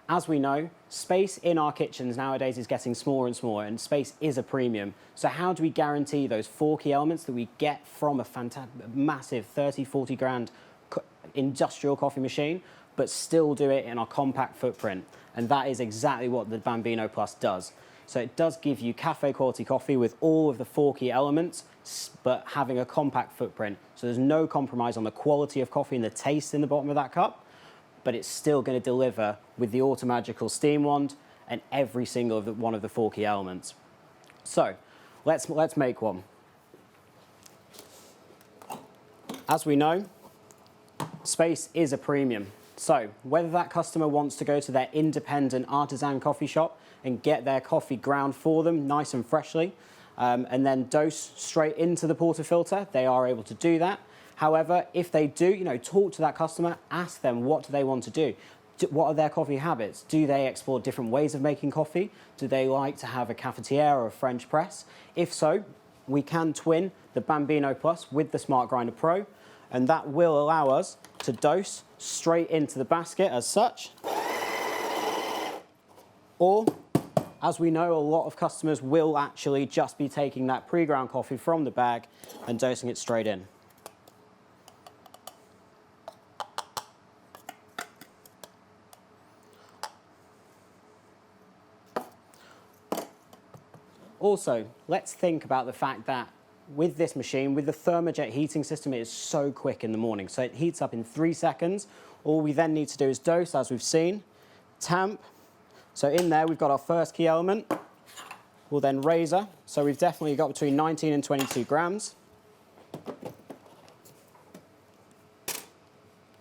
As we know, space in our kitchens nowadays is getting smaller and smaller, and space is a premium. So how do we guarantee those 4 key elements that we get from a massive 30, 40 grand industrial coffee machine, but still do it in our compact footprint? And that is exactly what the Bambino Plus does. So it does give you cafe quality coffee with all of the 4 key elements, but having a compact footprint. So there's no compromise on the quality of coffee and the taste in the bottom of that cup, but it's still going to deliver with the automagical steam wand and every single one of the 4 key elements. So let's make one. As we know, space is a premium. So whether that customer wants to go to their independent artisan coffee shop and get their coffee ground for them nice and freshly, and then dose straight into the portafilter, they are able to do that. However, if they do, talk to that customer, ask them what do they want to do. What are their coffee habits? Do they explore different ways of making coffee? Do they like to have a cafetiere or a French press? If so, we can twin the Bambino Plus with the Smart Grinder Pro, and that will allow us to dose straight into the basket as such. Or, as we know, a lot of customers will actually just be taking that pre-ground coffee from the bag and dosing it straight in. Also, let's think about the fact that with this machine, with the Thermojet heating system, it is so quick in the morning. So it heats up in 3 seconds. All we then need to do is dose, as we've seen, tamp. So in there, we've got our first key element. We'll then razor. So we've definitely got between 19 and 22 grams.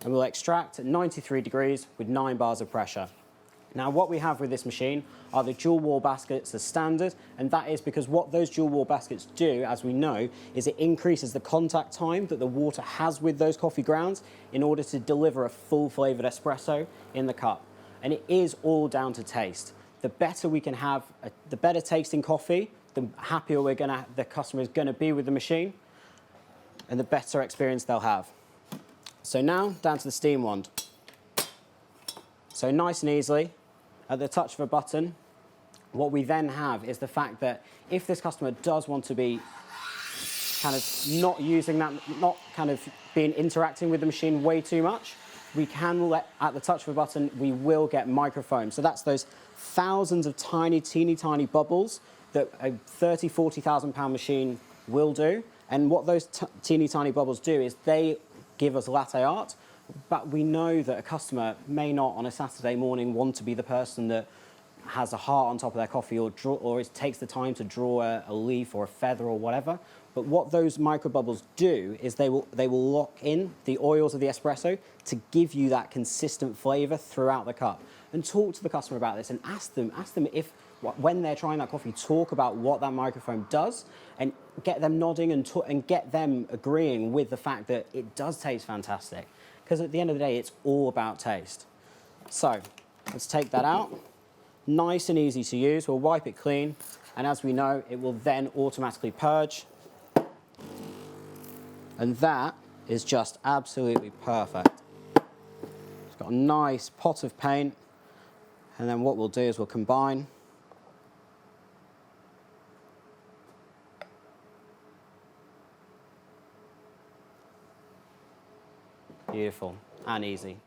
And we'll extract at 93 degrees with 9 bars of pressure. Now, what we have with this machine are the dual wall baskets as standard, and that is because what those dual wall baskets do, as we know, is it increases the contact time that the water has with those coffee grounds in order to deliver a full flavoured espresso in the cup. And it is all down to taste. The better we can have, the better tasting coffee, the happier the customer is going to be with the machine, and the better experience they'll have. So now, down to the steam wand. So nice and easily, at the touch of a button, what we then have is the fact that if this customer does want to be kind of not using that, not kind of interacting with the machine way too much, we can at the touch of a button, we will get microfoam. So that's those thousands of tiny, teeny tiny bubbles that a 30, 40,000 pound machine will do. And what those teeny tiny bubbles do is they give us latte art. But we know that a customer may not on a Saturday morning want to be the person that has a heart on top of their coffee or takes the time to draw a leaf or a feather or whatever. But what those microbubbles do is they will lock in the oils of the espresso to give you that consistent flavour throughout the cup. And talk to the customer about this and ask them if, when they're trying that coffee, talk about what that microfoam does and get them nodding and get them agreeing with the fact that it does taste fantastic. Because at the end of the day, it's all about taste. So let's take that out. Nice and easy to use. We'll wipe it clean. And as we know, it will then automatically purge. And that is just absolutely perfect. It's got a nice pot of paint. And then what we'll do is we'll combine. Beautiful and easy.